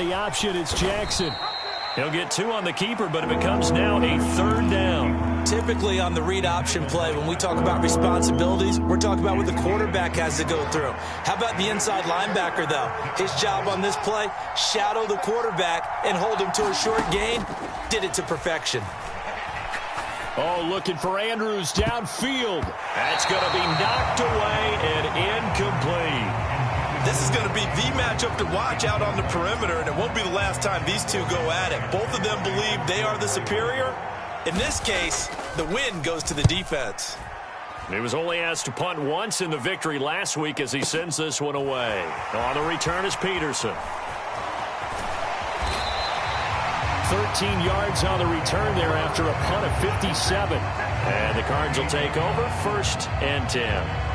the option. It's Jackson. He'll get 2 on the keeper, but it becomes now a 3rd down. Typically on the read option play, when we talk about responsibilities, we're talking about what the quarterback has to go through. How about the inside linebacker, though? His job on this play, shadow the quarterback and hold him to a short gain. Did it to perfection. Oh, looking for Andrews downfield. That's going to be knocked away and incomplete. This is going to be the matchup to watch out on the perimeter, and it won't be the last time these two go at it. Both of them believe they are the superior. In this case, the win goes to the defense. He was only asked to punt once in the victory last week as he sends this one away. On the return is Peterson. 13 yards on the return there after a punt of 57. And the Cards will take over 1st and 10.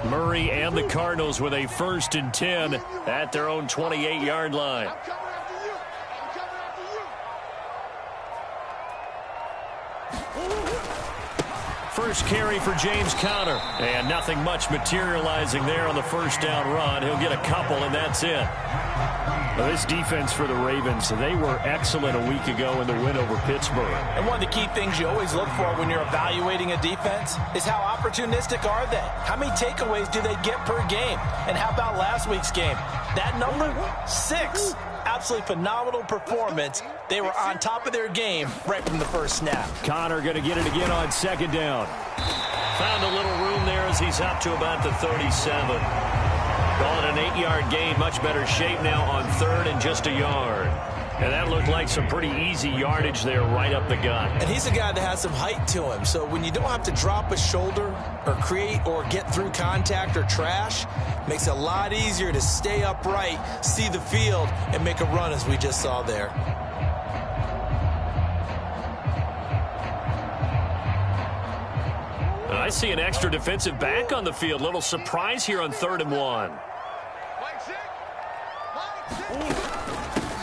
Murray and the Cardinals with a 1st and 10 at their own 28-yard line. First carry for James Conner. And nothing much materializing there on the 1st down run. He'll get a couple, and that's it. Well, this defense for the Ravens, they were excellent a week ago in the win over Pittsburgh. And one of the key things you always look for when you're evaluating a defense is how opportunistic are they? How many takeaways do they get per game? And how about last week's game? That number, 6. Absolutely phenomenal performance. They were on top of their game right from the first snap. Conner going to get it again on 2nd down. Found a little room there as he's up to about the 37. Call it an 8-yard gain. Much better shape now on 3rd and just a yard. And that looked like some pretty easy yardage there right up the gut. And he's a guy that has some height to him. So when you don't have to drop a shoulder or create or get through contact or trash, makes it a lot easier to stay upright, see the field, and make a run as we just saw there. I see an extra defensive back on the field. Little surprise here on 3rd and 1.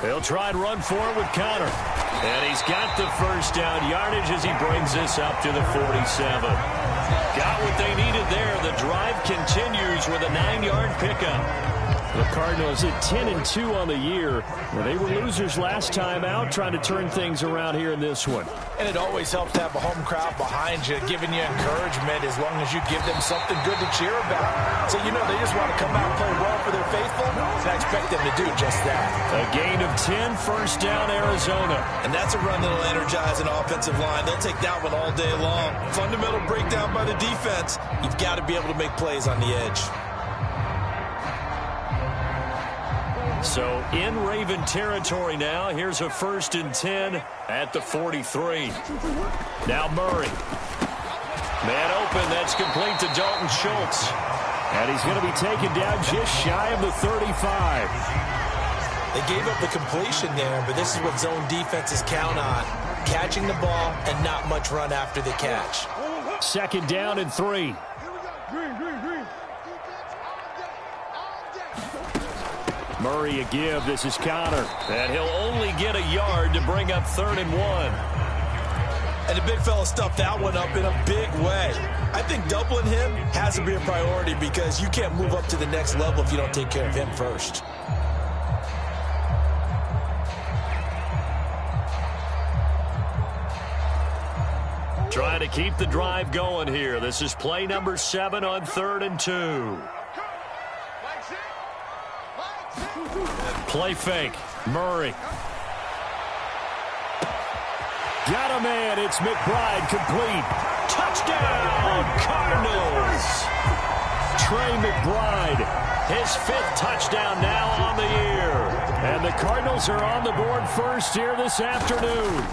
They'll try and run for it with Conner. And he's got the 1st down yardage as he brings this up to the 47. Got what they needed there. The drive continues with a 9-yard pickup. The Cardinals at 10-2 on the year. Well, they were losers last time out, trying to turn things around here in this one. And it always helps to have a home crowd behind you, giving you encouragement as long as you give them something good to cheer about. So, you know, they just want to come out and play well for their faithful, and I expect them to do just that. A gain of 10, 1st down, Arizona. And that's a run that will energize an offensive line. They'll take that one all day long. Fundamental breakdown by the defense. You've got to be able to make plays on the edge. So in Raven territory now. Here's a 1st and 10 at the 43. Now Murray. Man open. That's complete to Dalton Schultz. And he's going to be taken down just shy of the 35. They gave up the completion there, but this is what zone defenses count on. Catching the ball and not much run after the catch. 2nd down and 3. Murray a give. This is Conner. And he'll only get a yard to bring up 3rd and 1. And the big fella stuffed that one up in a big way. I think doubling him has to be a priority because you can't move up to the next level if you don't take care of him first. Trying to keep the drive going here. This is play number 7 on 3rd and 2. Play fake. Murray. Got a man. It's McBride complete. Touchdown, Cardinals. Trey McBride. His 5th touchdown now on the year. And the Cardinals are on the board first here this afternoon.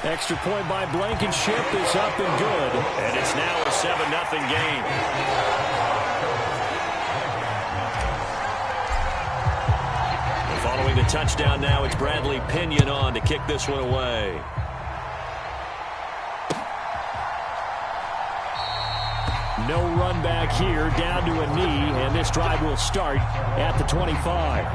Extra point by Blankenship is up and good. And it's now a 7-0 game. Following the touchdown now, it's Bradley Pinion on to kick this one away. No run back here, down to a knee, and this drive will start at the 25.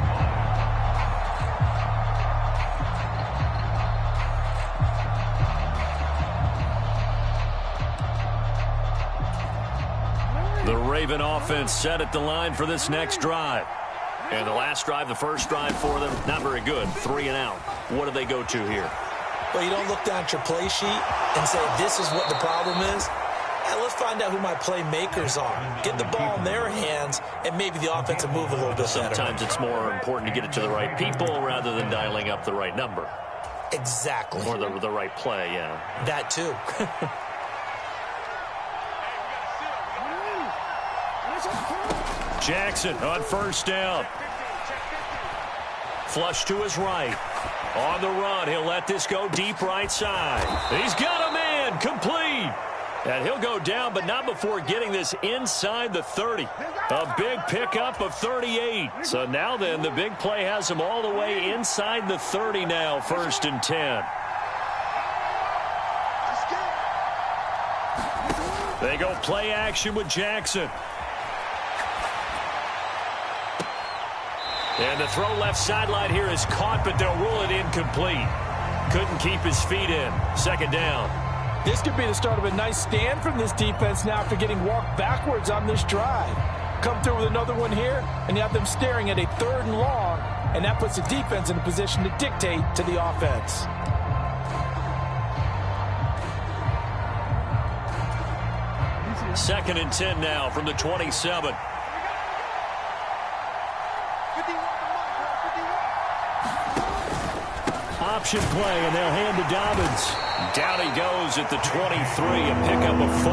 The Raven offense set at the line for this next drive. And the last drive, the first drive for them, not very good. 3 and out. What do they go to here? Well, you don't look down at your play sheet and say, this is what the problem is. Let's find out who my playmakers are. Get the ball in their hands, and maybe the offense will move a little bit better. Sometimes it's more important to get it to the right people rather than dialing up the right number. Exactly. Or the right play, yeah. That too. Jackson on first down. Flush to his right. On the run, he'll let this go deep right side. He's got a man, complete. And he'll go down, but not before getting this inside the 30. A big pickup of 38. So now then, the big play has him all the way inside the 30 now, 1st and 10. They go play action with Jackson. And the throw left sideline here is caught, but they'll rule it incomplete. Couldn't keep his feet in. 2nd down. This could be the start of a nice stand from this defense now after getting walked backwards on this drive. Come through with another one here, and you have them staring at a 3rd and long, and that puts the defense in a position to dictate to the offense. Second and 10 now from the 27. Option play, and they'll hand to Dobbins. Down he goes at the 23, a pickup of 4.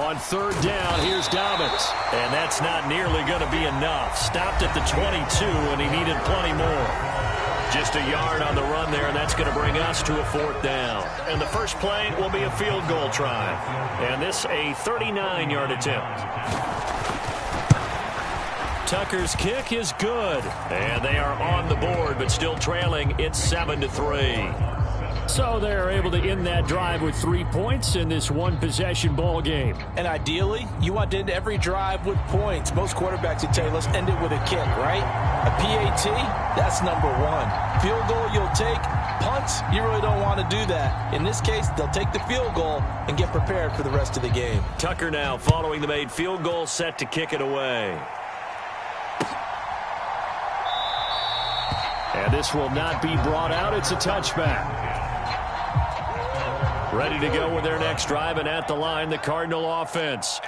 On 3rd down, here's Dobbins. And that's not nearly going to be enough. Stopped at the 22, and he needed plenty more. Just a yard on the run there, and that's going to bring us to a 4th down. And the first play will be a field goal try. And this a 39-yard attempt. Tucker's kick is good. And they are on the board, but still trailing. It's 7-3. So they're able to end that drive with 3 points in this one-possession ball game. And ideally, you want to end every drive with points. Most quarterbacks would tell you, let's end it with a kick, right? A PAT, that's number 1. Field goal, you'll take. Punts, you really don't want to do that. In this case, they'll take the field goal and get prepared for the rest of the game. Tucker now following the made field goal, set to kick it away. And this will not be brought out. It's a touchback. Ready to go with their next drive, and at the line, the Cardinal offense.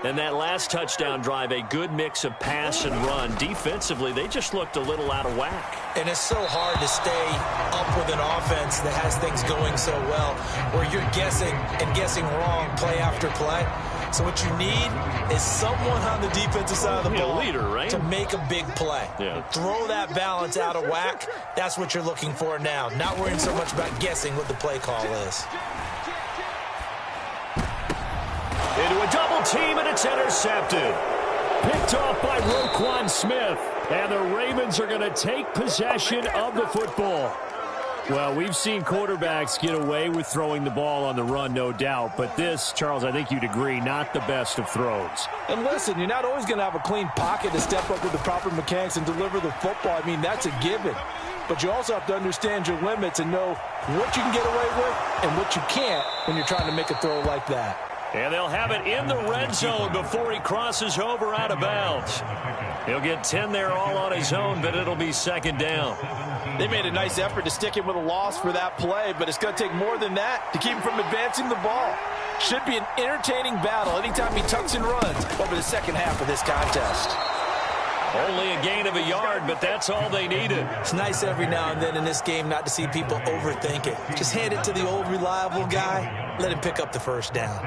And that last touchdown drive, a good mix of pass and run. Defensively, they just looked a little out of whack. And it's so hard to stay up with an offense that has things going so well, where you're guessing and guessing wrong play after play. So what you need is someone on the defensive side of the ball, a leader, right? to make a big play. Yeah. Throw that balance out of whack. That's what you're looking for now. Not worrying so much about guessing what the play call is. Into a double team, and it's intercepted. Picked off by Roquan Smith. And the Ravens are going to take possession of the football. Well, we've seen quarterbacks get away with throwing the ball on the run, no doubt. But this, Charles, I think you'd agree, not the best of throws. And listen, you're not always going to have a clean pocket to step up with the proper mechanics and deliver the football. I mean, that's a given. But you also have to understand your limits and know what you can get away with and what you can't when you're trying to make a throw like that. And they'll have it in the red zone before he crosses over out of bounds. He'll get 10 there all on his own, but it'll be 2nd down. They made a nice effort to stick him with a loss for that play, but it's going to take more than that to keep him from advancing the ball. Should be an entertaining battle anytime he tucks and runs over the second half of this contest. Only a gain of a yard, but that's all they needed. It's nice every now and then in this game not to see people overthink it. Just hand it to the old reliable guy. let him pick up the first down.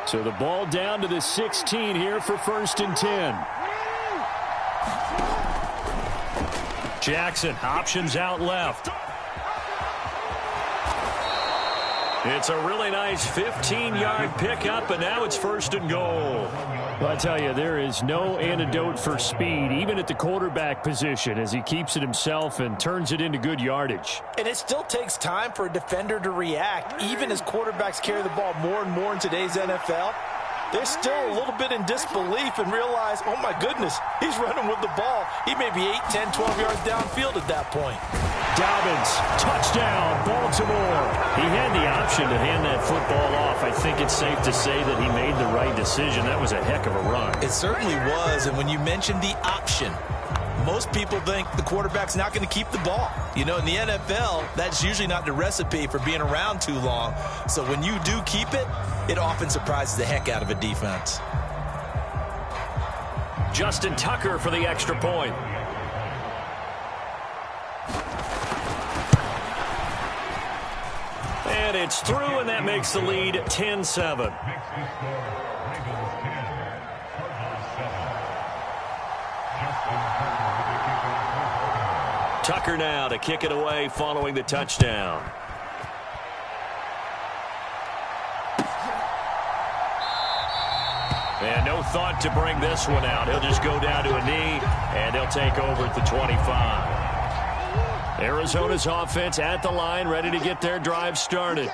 So the ball down to the 16 here for 1st and 10. Jackson, options out left. It's a really nice 15-yard pickup, and now it's 1st and goal. Well, I tell you, there is no antidote for speed, even at the quarterback position, as he keeps it himself and turns it into good yardage. And it still takes time for a defender to react, even as quarterbacks carry the ball more and more in today's NFL. They're still a little bit in disbelief and realize, oh my goodness, he's running with the ball. He may be 8, 10, 12 yards downfield at that point. Dobbins, touchdown, Baltimore. He had the option to hand that football off. I think it's safe to say that he made the right decision. That was a heck of a run. It certainly was, and when you mentioned the option, most people think the quarterback's not going to keep the ball. You know, in the NFL, that's usually not the recipe for being around too long. So when you do keep it, it often surprises the heck out of a defense. Justin Tucker for the extra point. And it's through, and that makes the lead 10-7. Tucker now to kick it away following the touchdown. And no thought to bring this one out. He'll just go down to a knee, and they'll take over at the 25. Arizona's offense at the line, ready to get their drive started.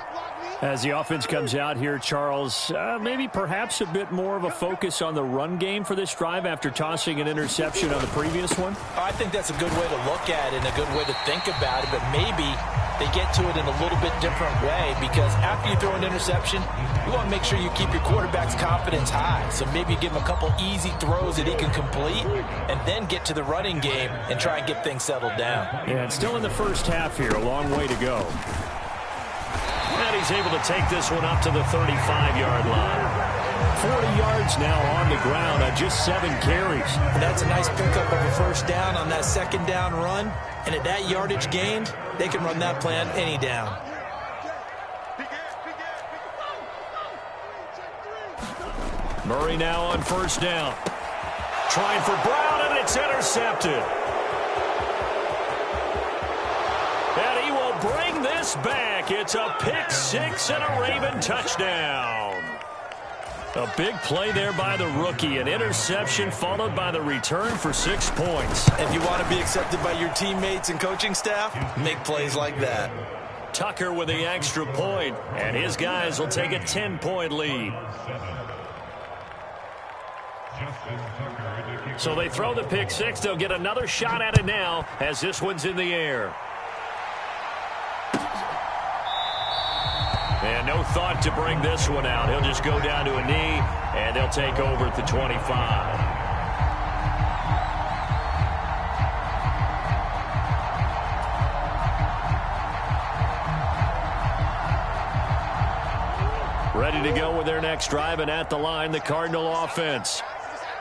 As the offense comes out here, Charles, maybe perhaps a bit more of a focus on the run game for this drive after tossing an interception on the previous one? I think that's a good way to look at it and a good way to think about it, but maybe they get to it in a little bit different way, because after you throw an interception, you want to make sure you keep your quarterback's confidence high. So maybe you give him a couple easy throws that he can complete and then get to the running game and try and get things settled down. Yeah, it's still in the first half here, a long way to go. And he's able to take this one up to the 35-yard line. 40 yards now on the ground on just 7 carries. And that's a nice pickup of a first down on that second down run. And at that yardage gained, they can run that play on any down. Murray now on first down. Trying for Brown, and it's intercepted. And he will bring this back. It's a pick six and a Raven touchdown. A big play there by the rookie. An interception followed by the return for 6 points. If you want to be accepted by your teammates and coaching staff, make plays like that. Tucker with the extra point, and his guys will take a 10-point lead. So they throw the pick six. They'll get another shot at it now as this one's in the air. And no thought to bring this one out. He'll just go down to a knee, and they'll take over at the 25. Ready to go with their next drive, and at the line, the Cardinal offense.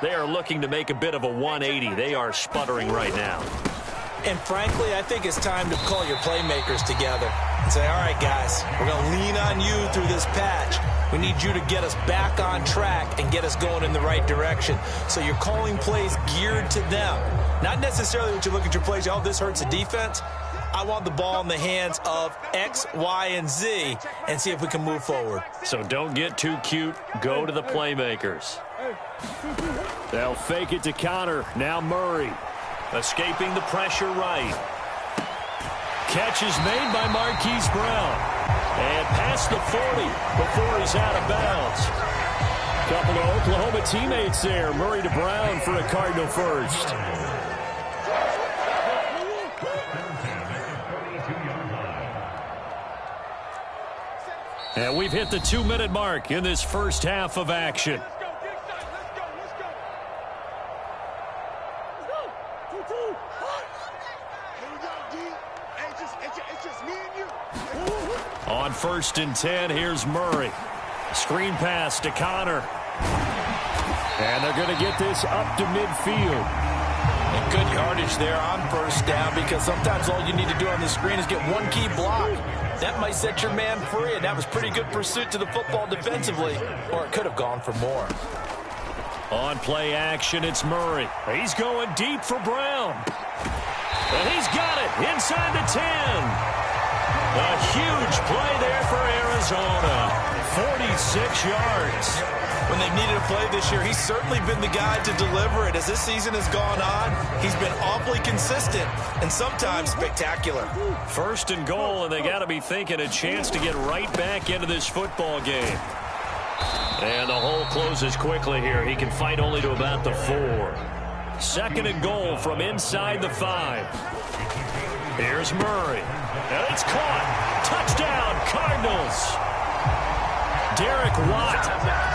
They are looking to make a bit of a 180. They are sputtering right now. And frankly, I think it's time to call your playmakers together and say, all right, guys, we're going to lean on you through this patch. We need you to get us back on track and get us going in the right direction. So you're calling plays geared to them. Not necessarily when you look at your plays, oh, this hurts the defense. I want the ball in the hands of X, Y, and Z and see if we can move forward. So don't get too cute. Go to the playmakers. They'll fake it to counter. Now Murray. Escaping the pressure right. Catch is made by Marquise Brown. And past the 40 before he's out of bounds. Couple of Oklahoma teammates there. Murray to Brown for a Cardinal first. And we've hit the 2-minute mark in this first half of action. On 1st and 10, here's Murray. Screen pass to Connor. And they're going to get this up to midfield. And good yardage there on first down, because sometimes all you need to do on the screen is get one key block. That might set your man free, and that was pretty good pursuit to the football defensively, or it could have gone for more. On play action, it's Murray. He's going deep for Brown. And he's got it inside the 10. A huge play there for Arizona. 46 yards. When they've needed a play this year, he's certainly been the guy to deliver it. As this season has gone on, he's been awfully consistent and sometimes spectacular. First and goal, and they got to be thinking a chance to get right back into this football game. And the hole closes quickly here. He can fight only to about the 4. Second and goal from inside the 5. Here's Murray. And it's caught. Touchdown, Cardinals. Derek Watt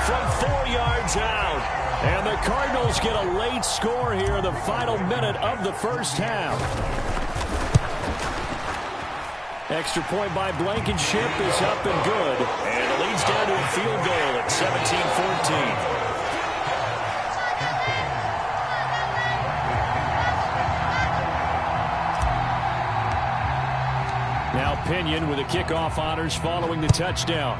from 4 yards out. And the Cardinals get a late score here in the final minute of the first half. Extra point by Blankenship is up and good. And it leads down to a field goal at 17-14. Now Pinion with the kickoff honors following the touchdown.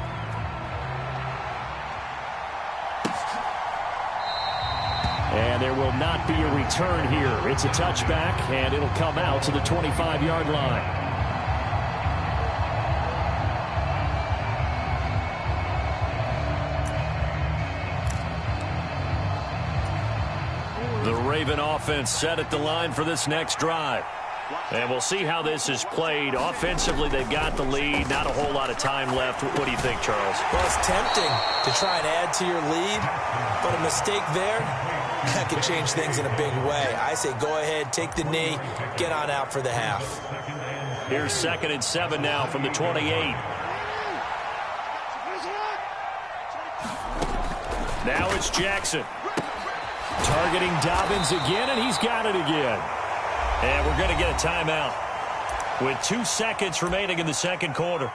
And there will not be a return here. It's a touchback, and it'll come out to the 25-yard line. The Raven offense set at the line for this next drive. And we'll see how this is played. Offensively, they've got the lead. Not a whole lot of time left. What do you think, Charles? Well, it's tempting to try and add to your lead, but a mistake there, that can change things in a big way. I say go ahead, take the knee, get on out for the half. Here's 2nd and 7 now from the 28. Now it's Jackson. Targeting Dobbins again, and he's got it again. And we're going to get a timeout with 2 seconds remaining in the second quarter.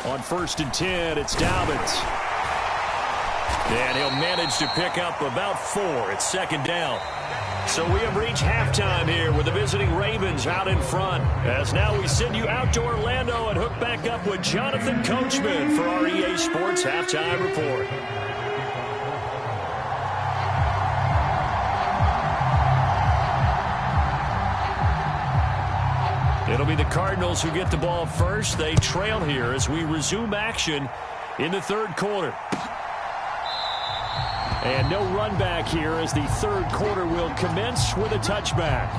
On 1st and 10, it's Dobbins. And he'll manage to pick up about 4. It's 2nd down. So we have reached halftime here with the visiting Ravens out in front. As now we send you out to Orlando and hook back up with Jonathan Coachman for our EA Sports Halftime Report. It'll be the Cardinals who get the ball first. They trail here as we resume action in the third quarter. And no run back here as the third quarter will commence with a touchback.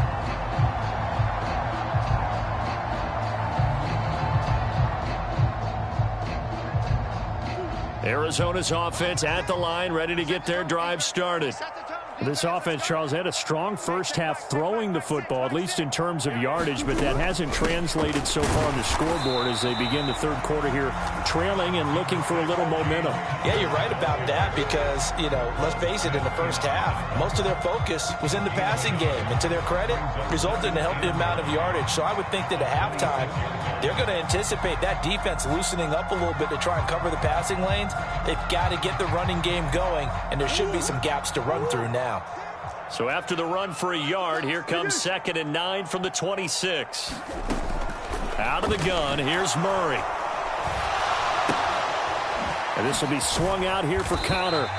Arizona's offense at the line, ready to get their drive started. This offense, Charles, had a strong first half throwing the football, at least in terms of yardage, but that hasn't translated so far on the scoreboard as they begin the third quarter here, trailing and looking for a little momentum. Yeah, you're right about that because, let's face it, in the first half, most of their focus was in the passing game, and to their credit, resulted in a healthy amount of yardage. So I would think that at halftime, they're going to anticipate that defense loosening up a little bit to try and cover the passing lanes. They've got to get the running game going, and there should be some gaps to run through now. So after the run for a yard, here comes 2nd and 9 from the 26. Out of the gun, here's Murray. And this will be swung out here for Connor.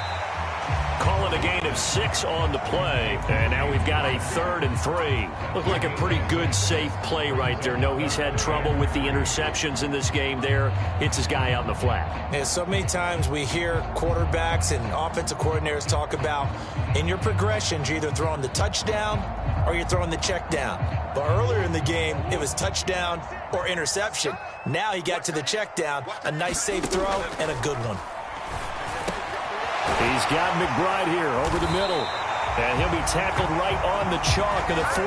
Calling a gain of 6 on the play. And now we've got a 3rd and 3. Looked like a pretty good, safe play right there. No, he's had trouble with the interceptions in this game there. Hits his guy out in the flat. Yeah, so many times we hear quarterbacks and offensive coordinators talk about in your progressions, you're either throwing the touchdown or you're throwing the check down. But earlier in the game, it was touchdown or interception. Now he got to the check down, a nice safe throw and a good one. He's got McBride here over the middle. And he'll be tackled right on the chalk of the 45.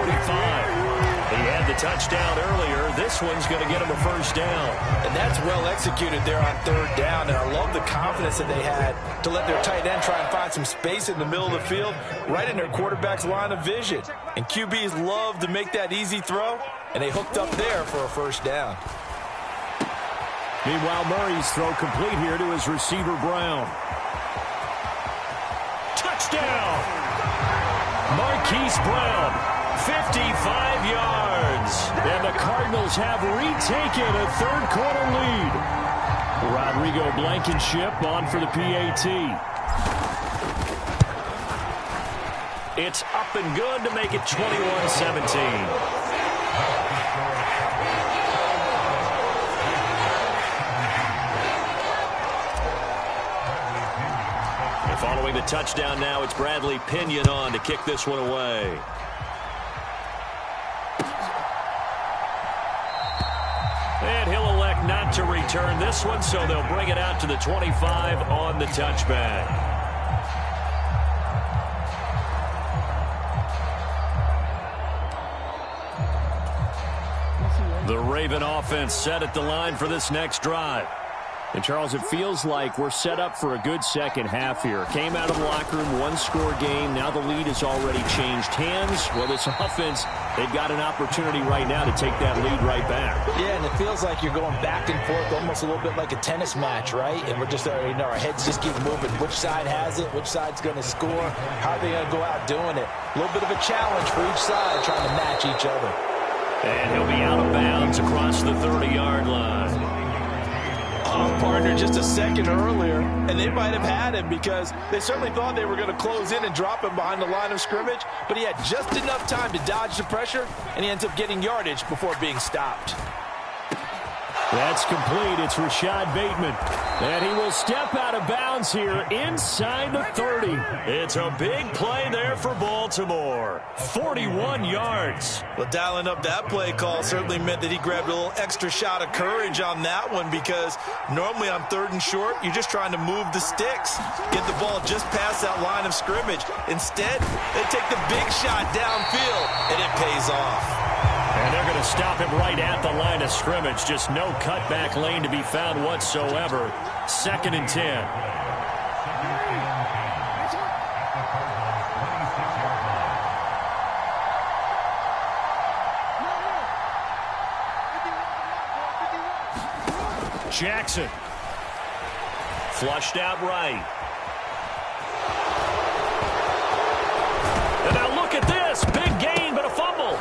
He had the touchdown earlier. This one's going to get him a first down. And that's well executed there on third down. And I love the confidence that they had to let their tight end try and find some space in the middle of the field, right in their quarterback's line of vision. And QBs love to make that easy throw, and they hooked up there for a first down. Meanwhile, Murray's throw complete here to his receiver, Brown. Touchdown! Marquise Brown, 55 yards. And the Cardinals have retaken a third-quarter lead. Rodrigo Blankenship on for the PAT. It's up and good to make it 21-17. Following the touchdown now, it's Bradley Pinion on to kick this one away. And he'll elect not to return this one, so they'll bring it out to the 25 on the touchback. The Raven offense set at the line for this next drive. And, Charles, it feels like we're set up for a good second half here. Came out of the locker room, one-score game. Now the lead has already changed hands. Well, this offense, they've got an opportunity right now to take that lead right back. Yeah, and it feels like you're going back and forth almost a little bit like a tennis match, right? And we're just, our heads just keep moving. Which side has it? Which side's going to score? How are they going to go out doing it? A little bit of a challenge for each side trying to match each other. And he'll be out of bounds across the 30-yard line. Partner just a second earlier, and they might have had him because they certainly thought they were going to close in and drop him behind the line of scrimmage, but he had just enough time to dodge the pressure, and he ends up getting yardage before being stopped. That's complete. It's Rashad Bateman. And he will step out of bounds here inside the 30. It's a big play there for Baltimore. 41 yards. Well, dialing up that play call certainly meant that he grabbed a little extra shot of courage on that one, because normally on third and short, you're just trying to move the sticks, get the ball just past that line of scrimmage. Instead, they take the big shot downfield, and it pays off. And they're going to stop him right at the line of scrimmage. Just no cutback lane to be found whatsoever. 2nd and 10. Jackson. Flushed out right. And now look at this. Big gain, but a fumble.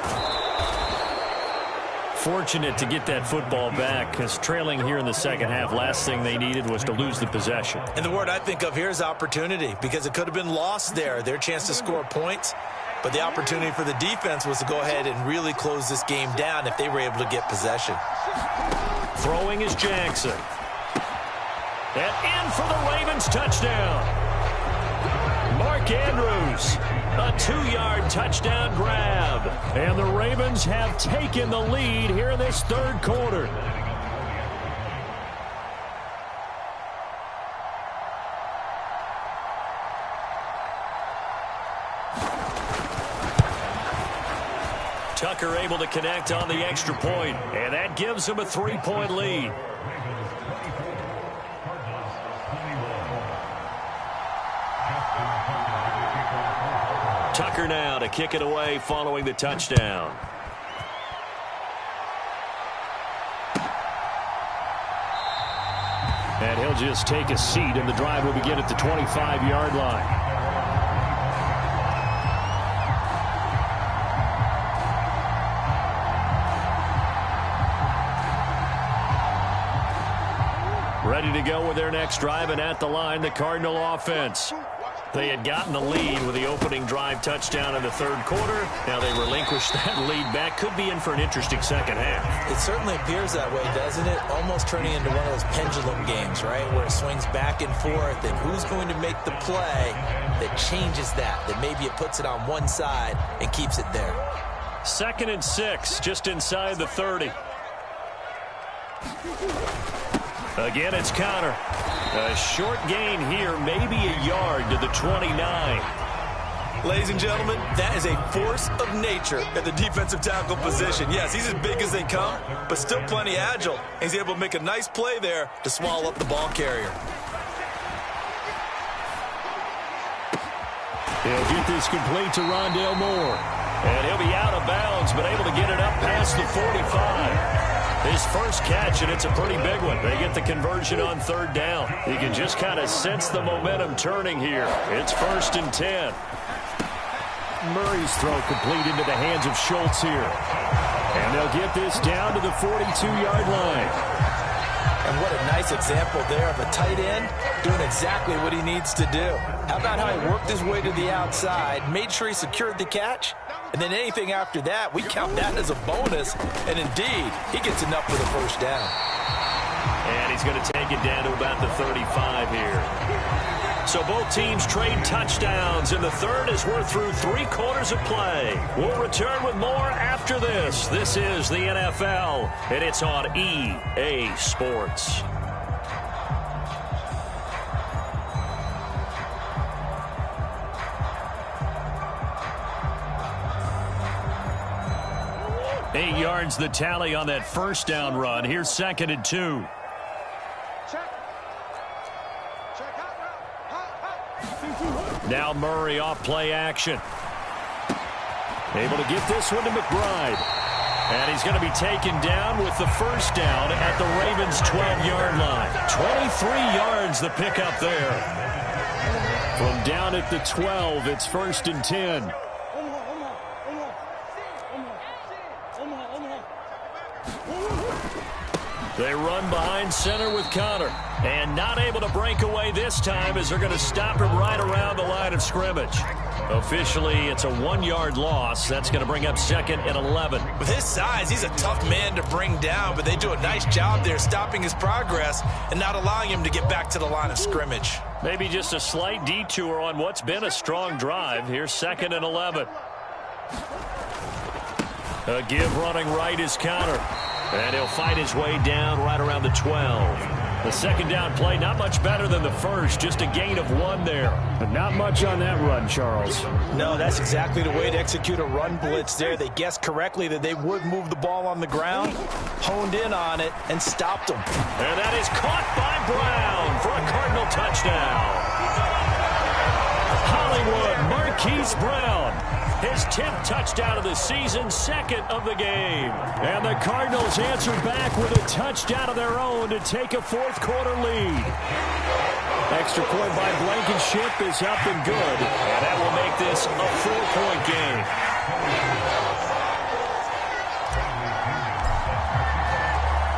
Fortunate to get that football back, because trailing here in the second half, last thing they needed was to lose the possession. And the word I think of here is opportunity, because it could have been lost there, their chance to score points. But the opportunity for the defense was to go ahead and really close this game down if they were able to get possession. Throwing is Jackson. And in for the Ravens touchdown. Mark Andrews. A 2-yard touchdown grab. And the Ravens have taken the lead here in this third quarter. Tucker able to connect on the extra point, and that gives him a 3-point lead. Tucker now to kick it away following the touchdown. And he'll just take a seat, and the drive will begin at the 25-yard line. Ready to go with their next drive, and at the line, the Cardinal offense. They had gotten the lead with the opening drive touchdown in the third quarter. Now they relinquished that lead back. Could be in for an interesting second half. It certainly appears that way, doesn't it? Almost turning into one of those pendulum games, right? Where it swings back and forth, and who's going to make the play that changes that maybe it puts it on one side and keeps it there. 2nd and 6, just inside the 30. Again, it's Connor. A short gain here, maybe a yard to the 29. Ladies and gentlemen, that is a force of nature at the defensive tackle position. Yes, he's as big as they come, but still plenty agile. He's able to make a nice play there to swallow up the ball carrier. He'll get this complete to Rondale Moore. And he'll be out of bounds, but able to get it up past the 45. His first catch, and it's a pretty big one. They get the conversion on third down. You can just kind of sense the momentum turning here. It's 1st and 10. Murray's throw complete into the hands of Schultz here. And they'll get this down to the 42-yard line. And what a nice example there of a tight end doing exactly what he needs to do. How about how he worked his way to the outside, made sure he secured the catch, and then anything after that, we count that as a bonus. And indeed, he gets enough for the first down. And he's going to take it down to about the 35 here. So both teams trade touchdowns in the third as we're through 3 quarters of play. We'll return with more after this. This is the NFL, and it's on EA Sports. Eight yards the tally on that first down run. Here's 2nd and 2. Now Murray off play action. Able to get this one to McBride. And he's going to be taken down with the first down at the Ravens' 12-yard line. 23 yards the pickup there. From down at the 12, it's 1st and 10. They run behind center with Connor. And not able to break away this time as they're going to stop him right around the line of scrimmage. Officially, it's a 1-yard loss. That's going to bring up 2nd and 11. With his size, he's a tough man to bring down, but they do a nice job there stopping his progress and not allowing him to get back to the line of scrimmage. Maybe just a slight detour on what's been a strong drive. Here's 2nd and 11. A give running right is Connor. And he'll fight his way down right around the 12. The second down play, not much better than the first. Just a gain of 1 there. But not much on that run, Charles. No, that's exactly the way to execute a run blitz there. They guessed correctly that they would move the ball on the ground, honed in on it, and stopped them. And that is caught by Brown for a Cardinal touchdown. Hollywood Marquise Brown. His 10th touchdown of the season, 2nd of the game. And the Cardinals answer back with a touchdown of their own to take a 4th quarter lead. Extra point by Blankenship is up and good. And that will make this a 4-point game.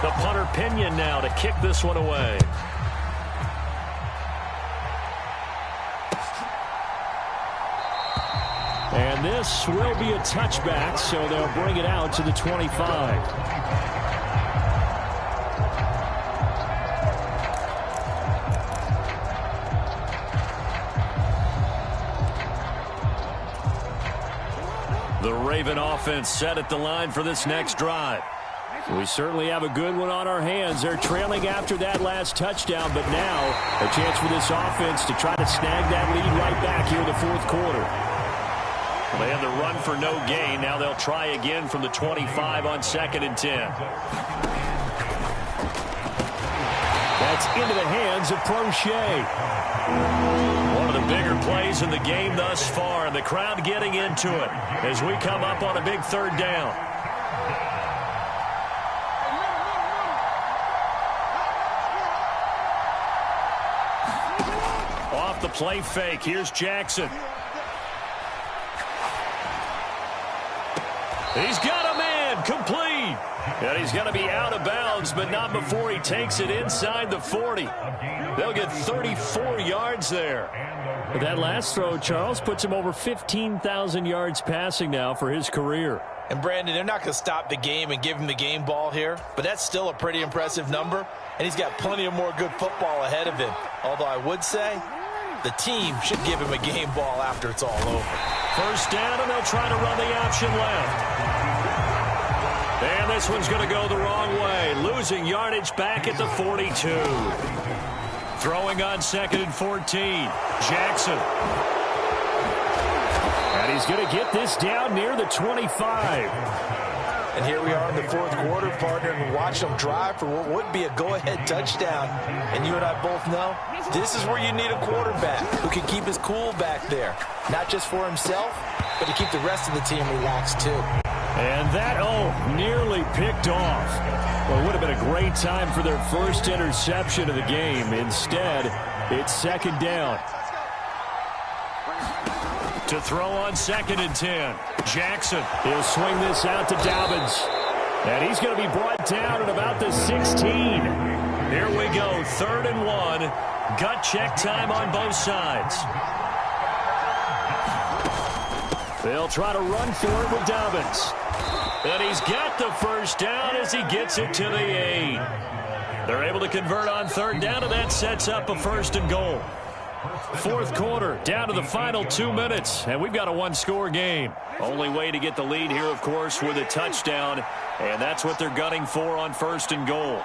The punter Pinion now to kick this one away. And this will be a touchback, so they'll bring it out to the 25. The Raven offense set at the line for this next drive. We certainly have a good one on our hands. They're trailing after that last touchdown, but now a chance for this offense to try to snag that lead right back here in the 4th quarter. They had the run for no gain. Now they'll try again from the 25 on 2nd and 10. That's into the hands of Prochet. One of the bigger plays in the game thus far, and the crowd getting into it as we come up on a big 3rd down. Off the play fake, here's Jackson. He's got a man, complete. And he's going to be out of bounds, but not before he takes it inside the 40. They'll get 34 yards there. But that last throw, Charles, puts him over 15,000 yards passing now for his career. And, Brandon, they're not going to stop the game and give him the game ball here, but that's still a pretty impressive number, and he's got plenty of more good football ahead of him. Although I would say the team should give him a game ball after it's all over. First down, and they'll try to run the option left. And this one's going to go the wrong way. Losing yardage back at the 42. Throwing on 2nd and 14. Jackson. he's going to get this down near the 25. And here we are in the fourth quarter, partner, and watch them drive for what would be a go-ahead touchdown. And you and I both know this is where you need a quarterback who can keep his cool back there. Not just for himself, but to keep the rest of the team relaxed too. And that, nearly picked off. Well, it would have been a great time for their first interception of the game. Instead, it's second down. To throw on 2nd and 10. Jackson. He'll swing this out to Dobbins. And he's going to be brought down at about the 16. Here we go, 3rd and 1. Gut check time on both sides. They'll try to run for it with Dobbins. And he's got the first down as he gets it to the 8. They're able to convert on 3rd down, and that sets up a 1st and goal. Fourth quarter, down to the final 2 minutes, and we've got a one-score game. Only way to get the lead here, of course, with a touchdown, and that's what they're gunning for on 1st and goal.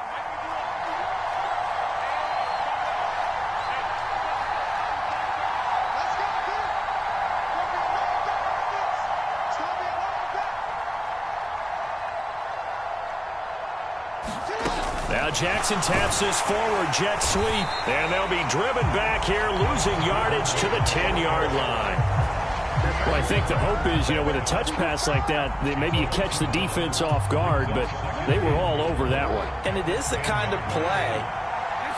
Now Jackson taps this forward, jet sweep, and they'll be driven back here, losing yardage to the 10-yard line. Well, I think the hope is, with a touch pass like that, that maybe you catch the defense off guard, but they were all over that one. And it is the kind of play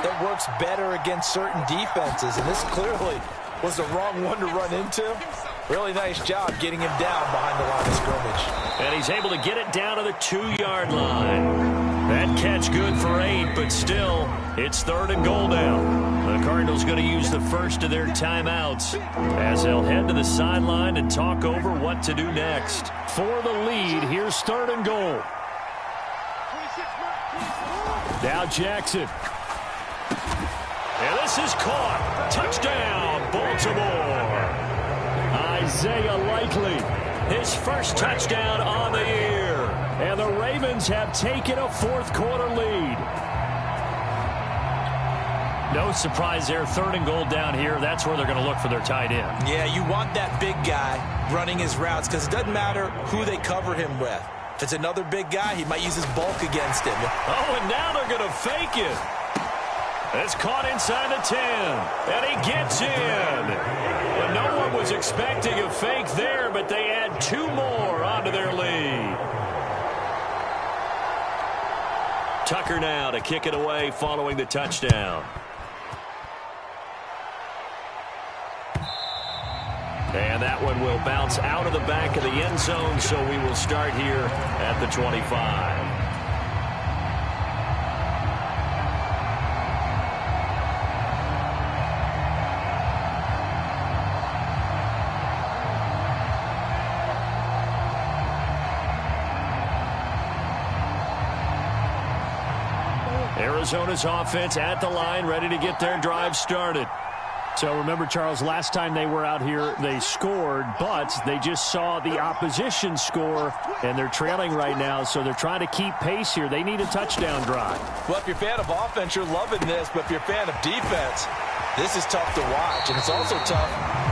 that works better against certain defenses, and this clearly was the wrong one to run into. Really nice job getting him down behind the line of scrimmage. And he's able to get it down to the 2-yard line. That catch good for 8, but still, it's 3rd and goal now. The Cardinals going to use the first of their timeouts as they'll head to the sideline and talk over what to do next. For the lead, here's 3rd and goal. Now Jackson. And this is caught. Touchdown, Baltimore. Isaiah Likely. His first touchdown on the year. And the Ravens have taken a fourth quarter lead. No surprise there. 3rd and goal down here. That's where they're going to look for their tight end. Yeah, you want that big guy running his routes because it doesn't matter who they cover him with. If it's another big guy, he might use his bulk against him. Oh, and now they're going to fake it. It's caught inside the 10. And he gets in. And no one was expecting a fake there, but they add 2 more onto their lead. Tucker now to kick it away following the touchdown. And that one will bounce out of the back of the end zone, so we will start here at the 25. Arizona's offense at the line, ready to get their drive started. So remember, Charles, last time they were out here, they scored, but they just saw the opposition score, and they're trailing right now, so they're trying to keep pace here. They need a touchdown drive. Well, if you're a fan of offense, you're loving this, but if you're a fan of defense, this is tough to watch, and it's also tough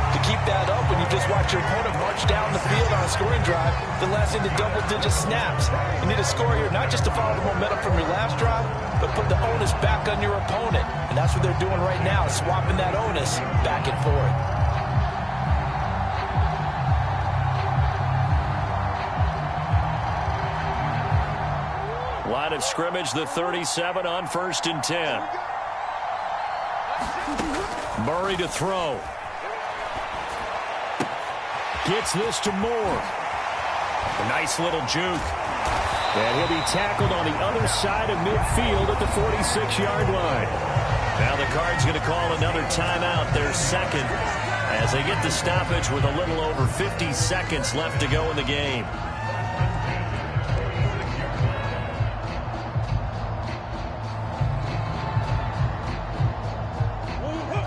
to keep that up when you just watch your opponent march down the field on a scoring drive that lasts into double-digit snaps. You need a score here, not just to follow the momentum from your last drive, but put the onus back on your opponent. And that's what they're doing right now, swapping that onus back and forth. Line of scrimmage, the 37 on 1st and 10. Murray to throw. Gets this to Moore. A nice little juke. And he'll be tackled on the other side of midfield at the 46-yard line. Now the Cards going to call another timeout, their second, as they get the stoppage with a little over 50 seconds left to go in the game.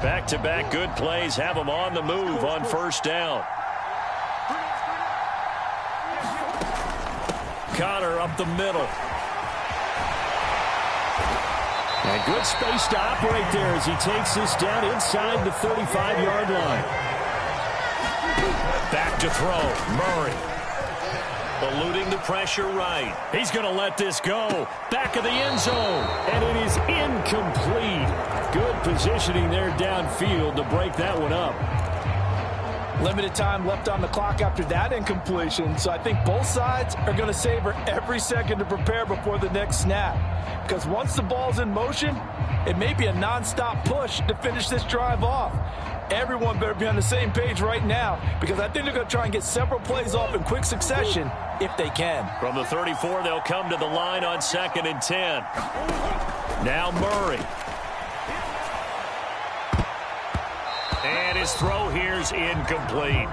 Back-to-back good plays have them on the move on 1st down. Connor up the middle. And good space to operate there as he takes this down inside the 35-yard line. Back To throw, Murray. Eluding the pressure right. He's going to let this go. Back of the end zone. And it is incomplete. Good positioning there downfield to break that one up. Limited time left on the clock after that incompletion, so I think both sides are going to savor every second to prepare before the next snap. Because once the ball's in motion, it may be a nonstop push to finish this drive off. Everyone better be on the same page right now, because I think they're going to try and get several plays off in quick succession if they can. From the 34, they'll come to the line on 2nd and 10. Now Murray. And his throw here's incomplete.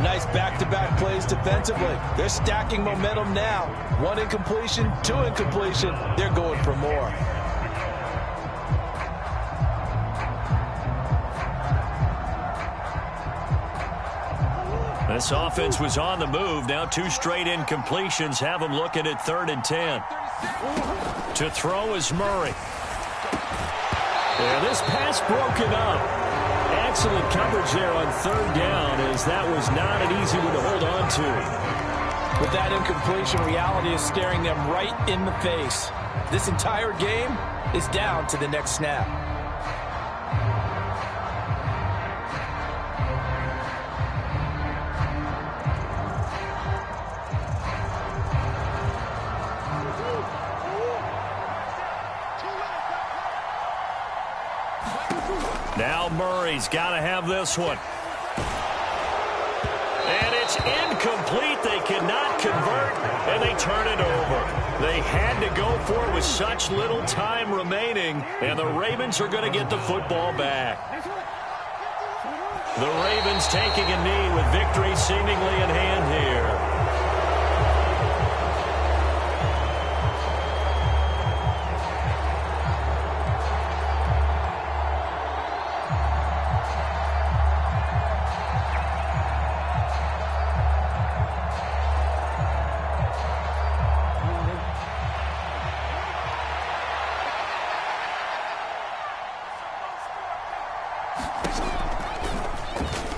Nice back-to-back plays defensively. They're stacking momentum now. 1 incompletion, 2 incompletion. They're going for more. This offense was on the move. Now 2 straight incompletions have them looking at 3rd and 10. To throw is Murray. Yeah, this pass broken up. Excellent coverage there on 3rd down, as that was not an easy one to hold on to. With that incompletion, reality is staring them right in the face. This entire game is down to the next snap. Now Murray's got to have this one. And it's incomplete. They cannot convert, and they turn it over. They had to go for it with such little time remaining, and the Ravens are going to get the football back. The Ravens taking a knee with victory seemingly in hand here.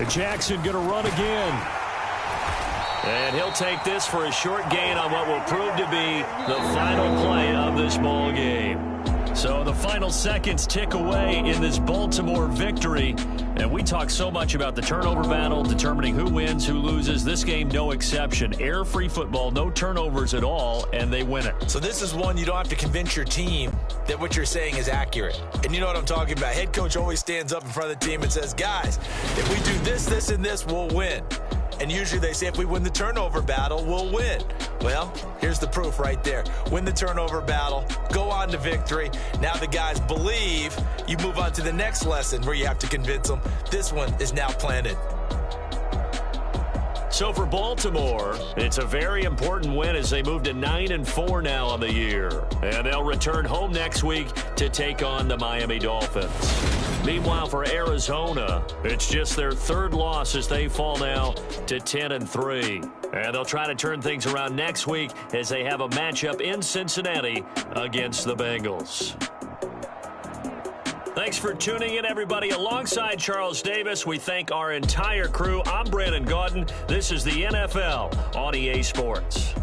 Jackson going to run again. And he'll take this for a short gain on what will prove to be the final play of this ball game. So the final seconds tick away in this Baltimore victory. And we talk so much about the turnover battle, determining who wins, who loses. This game, no exception. Error-free football, no turnovers at all, and they win it. So this is one you don't have to convince your team that what you're saying is accurate. And you know what I'm talking about. Head coach always stands up in front of the team and says, guys, if we do this, this, and this, we'll win. And usually they say if we win the turnover battle, we'll win. Well, here's the proof right there. Win the turnover battle, go on to victory. Now the guys believe. You move on to the next lesson where you have to convince them. This one is now planted. So for Baltimore, it's a very important win as they move to 9-4 now on the year. And they'll return home next week to take on the Miami Dolphins. Meanwhile, for Arizona, it's just their 3rd loss as they fall now to 10-3. And they'll try to turn things around next week as they have a matchup in Cincinnati against the Bengals. Thanks for tuning in, everybody. Alongside Charles Davis, we thank our entire crew. I'm Brandon Gaudin. This is the NFL on EA Sports.